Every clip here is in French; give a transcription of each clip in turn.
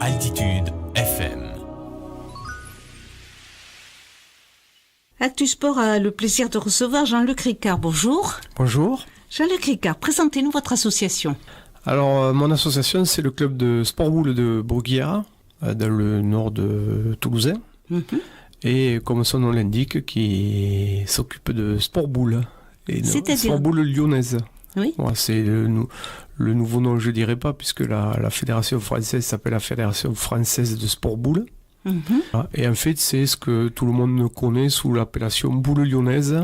Altitude FM. Actu Sport a le plaisir de recevoir Jean-Luc Ricard. Bonjour. Bonjour. Jean-Luc Ricard, présentez-nous votre association. Alors, mon association, c'est le club de sport boule de Bruguière, dans le nord de Toulousain. Et comme son nom l'indique, qui s'occupe de sport boule. Et c'est-à-dire sport boule lyonnaise. Oui. Ouais, c'est le nouveau nom, je dirais pas, puisque la fédération française s'appelle la Fédération française de sport boule. Et en fait, c'est ce que tout le monde connaît sous l'appellation boule lyonnaise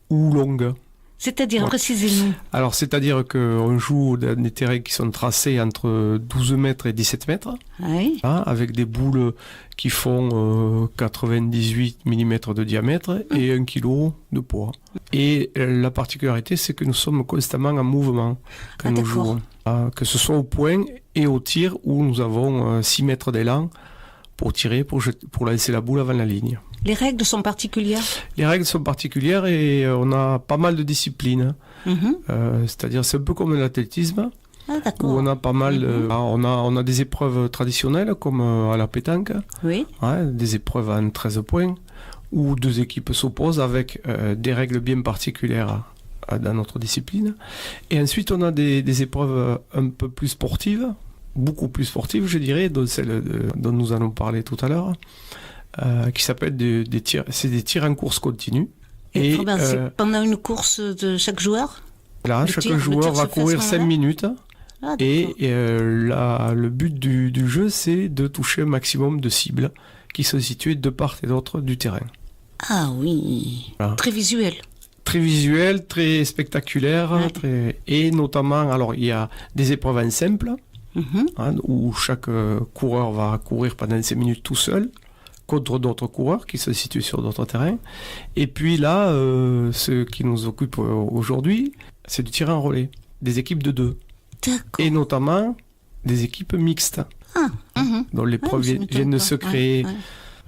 ou longue. C'est-à-dire, précisez-nous. Alors, c'est-à-dire qu'on joue dans des terrains qui sont tracés entre 12 mètres et 17 mètres, Oui. avec des boules qui font 98 mm de diamètre et 1 kg de poids. Et la particularité, c'est que nous sommes constamment en mouvement quand nous jouons. Que ce soit au point et au tir, où nous avons 6 mètres d'élan pour tirer, pour lancer la boule avant la ligne. Les règles sont particulières ? Les règles sont particulières et on a pas mal de disciplines. C'est-à-dire, c'est un peu comme l'athlétisme, où on a pas mal... on a des épreuves traditionnelles, comme à la pétanque, Oui. Des épreuves en 13 points, où deux équipes s'opposent avec des règles bien particulières dans notre discipline. Et ensuite, on a des épreuves un peu plus sportives, beaucoup plus sportives, je dirais, dont celle dont nous allons parler tout à l'heure. Qui s'appelle des tirs. C'est des tirs en course continue. Et c'est pendant une course de chaque joueur ? Là, chaque joueur va courir 5 minutes. Et le but du jeu, c'est de toucher un maximum de cibles qui sont situées de part et d'autre du terrain. Ah oui, voilà. Très visuel. Très visuel, très spectaculaire. Et notamment, alors il y a des épreuves en simple, où chaque coureur va courir pendant 5 minutes tout seul, contre d'autres coureurs qui se situent sur d'autres terrains. Et puis là, ce qui nous occupe aujourd'hui, c'est du tir en relais, des équipes de 2. D'accord. Et notamment des équipes mixtes, dont l'épreuve vient de se créer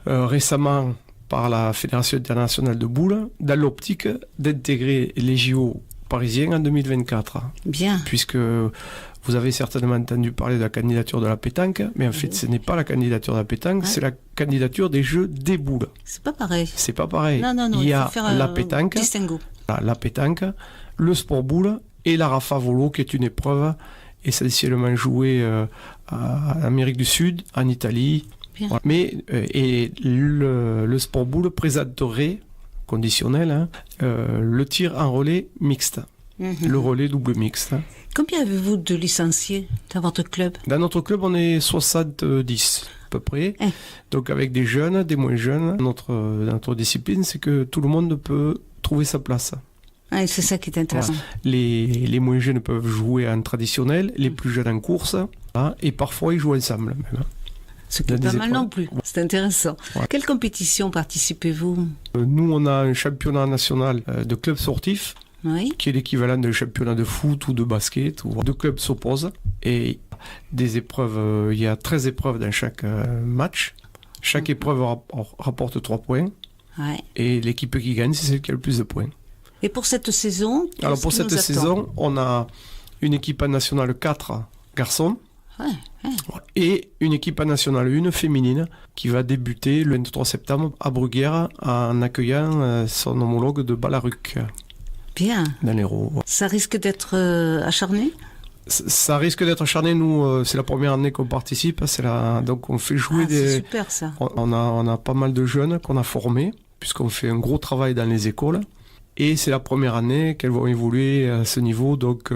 récemment par la Fédération internationale de boule, dans l'optique d'intégrer les JO parisiens en 2024. Bien. Puisque vous avez certainement entendu parler de la candidature de la pétanque, mais en fait, ce n'est pas la candidature de la pétanque, c'est la candidature des Jeux des boules. C'est pas pareil. C'est pas pareil. Non, il y a faut faire la pétanque, la pétanque, le sport boule et la rafa volo, qui est une épreuve essentiellement jouée en Amérique du Sud, en Italie. Voilà. Mais le sport boule présenterait, conditionnel, le tir en relais mixte. Le relais double mixte. Combien avez-vous de licenciés dans votre club ? Dans notre club, on est 70 à peu près. Donc avec des jeunes, des moins jeunes. Notre discipline, c'est que tout le monde peut trouver sa place. Ah, c'est ça qui est intéressant. Voilà. Les moins jeunes peuvent jouer en traditionnel, les plus jeunes en course, et parfois ils jouent ensemble même. Ce qui n'est pas mal non plus. C'est intéressant. Ouais. Quelle compétition participez-vous ? Nous, on a un championnat national de clubs sportifs, qui est l'équivalent d'un championnat de foot ou de basket, où deux clubs s'opposent. Et des épreuves, il y a 13 épreuves dans chaque match. Chaque épreuve rapporte 3 points. Et l'équipe qui gagne, c'est celle qui a le plus de points. Et pour cette saison, alors pour cette saison, on a une équipe nationale 4 garçons. Et une équipe nationale 1 féminine qui va débuter le 23 septembre à Bruguière en accueillant son homologue de Ballaruc. Bien. Dans l'Hérault. Ça risque d'être acharné ? Ça risque d'être acharné. Nous, c'est la première année qu'on participe. Donc on fait jouer c'est super ça. On a pas mal de jeunes qu'on a formés, puisqu'on fait un gros travail dans les écoles. Et c'est la première année qu'elles vont évoluer à ce niveau. Donc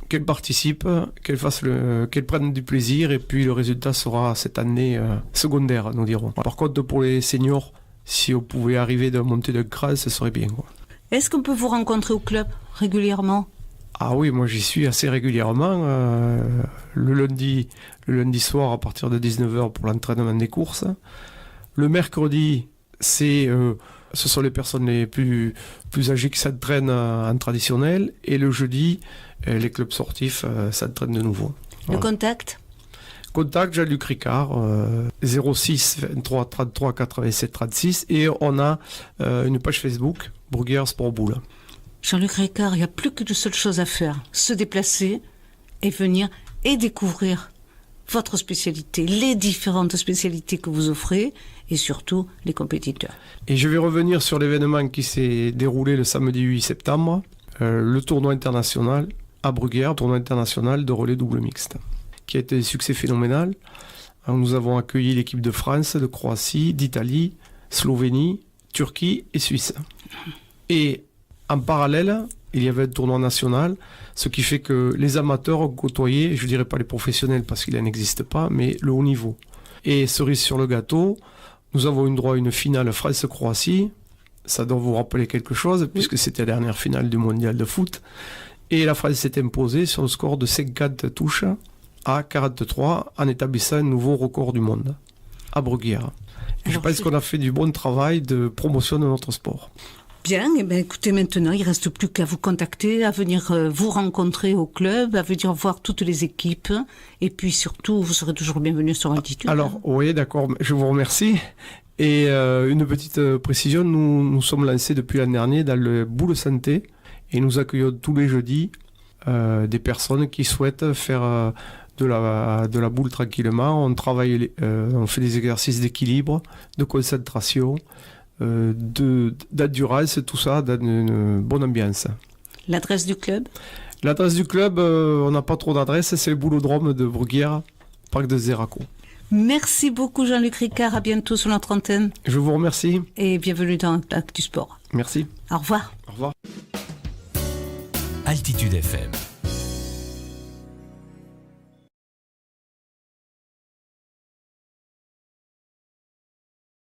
qu'elles participent, qu'elles prennent du plaisir, et puis le résultat sera cette année secondaire, nous dirons. Par contre, pour les seniors, si on pouvait arriver de monter de grade, ce serait bien, quoi. Est-ce qu'on peut vous rencontrer au club régulièrement ? Ah oui, moi j'y suis assez régulièrement. Le lundi soir à partir de 19h pour l'entraînement des courses. Le mercredi, ce sont les personnes les plus âgées qui s'entraînent en traditionnel. Et le jeudi, les clubs sportifs s'entraînent de nouveau. Le contact ? Contact Jean-Luc Ricard, 06 23 33 87 36. Et on a une page Facebook, Bruguière Sport Boule. Jean-Luc Ricard, il n'y a plus qu'une seule chose à faire, se déplacer et venir et découvrir votre spécialité, les différentes spécialités que vous offrez et surtout les compétiteurs. Et je vais revenir sur l'événement qui s'est déroulé le samedi 8 septembre, le tournoi international à Bruguière, tournoi international de relais double mixte, qui a été un succès phénoménal. Alors, nous avons accueilli l'équipe de France, de Croatie, d'Italie, Slovénie, Turquie et Suisse. Et en parallèle, il y avait un tournoi national, ce qui fait que les amateurs ont côtoyé, je ne dirais pas les professionnels parce qu'il n'existe pas, mais le haut niveau. Et cerise sur le gâteau, nous avons eu droit à une finale France-Croatie. Ça doit vous rappeler quelque chose, puisque c'était la dernière finale du mondial de foot. Et la France s'est imposée sur le score de 50 touches à 43 en établissant un nouveau record du monde à Bruguière. Je pense qu'on a fait du bon travail de promotion de notre sport. Bien, et bien écoutez, maintenant, il ne reste plus qu'à vous contacter, à venir vous rencontrer au club, à venir voir toutes les équipes. Et puis surtout, vous serez toujours bienvenu sur Altitude. Alors, oui, d'accord, je vous remercie. Et une petite précision, nous sommes lancés depuis l'an dernier dans le Boule Santé et nous accueillons tous les jeudis des personnes qui souhaitent faire de la boule tranquillement. On travaille, on fait des exercices d'équilibre, de concentration, d'endurance, tout ça dans une bonne ambiance. L'adresse du club ? L'adresse du club, on n'a pas trop d'adresse, c'est le boulodrome de Bruguière, parc de Zéraco. Merci beaucoup Jean-Luc Ricard, à bientôt sur notre antenne. Je vous remercie. Et bienvenue dans Actu Sport. Merci. Au revoir. Au revoir. Altitude FM.